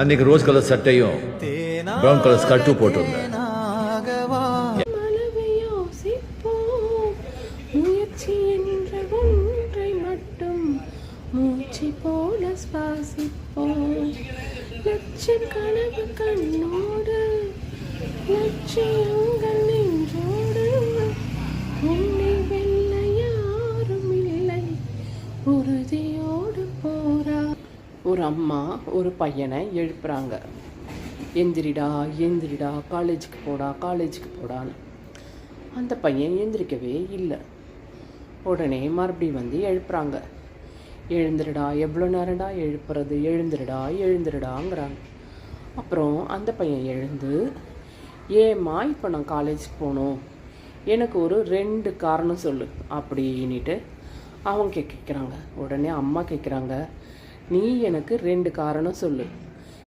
அன்னைக்கு rose colour சட்டையும் brown colour ஸ்கர்ட்டும் போட்டிருந்தேன். முயற்சி என்ற ஒன்றை மட்டும் மூச்சு போல சுவாசிப்போம். லட்சம் கனவு கண்ணோடு லட்சியங்கள் நெஞ்சோடு உன்னை வெல்ல யாரும் இல்லை உறுதியோடு போரா. ஒரு அம்மா ஒரு பையனை எழுப்புறாங்க. எந்திரிடா எந்திரிடா, காலேஜுக்கு போடா காலேஜுக்கு போடான்னு. அந்த பையன் எந்திரிக்கவே இல்லை. உடனே மறுபடியும் வந்து எழுப்புறாங்க. எழுந்துருடா, எவ்வளோ நேரம்டா எழுப்புறது, எழுந்துருடா எழுந்துருடாங்கிறாங்க. அப்புறம் அந்த பையன் எழுந்து, ஏம்மா இப்போ நான் காலேஜுக்கு போகணும், எனக்கு ஒரு 2 காரணம் சொல்லு அப்படின்ட்டு அவங்க கேட்குறாங்க. உடனே அம்மா கேட்குறாங்க, நீ எனக்கு 2 காரணம் சொல்லு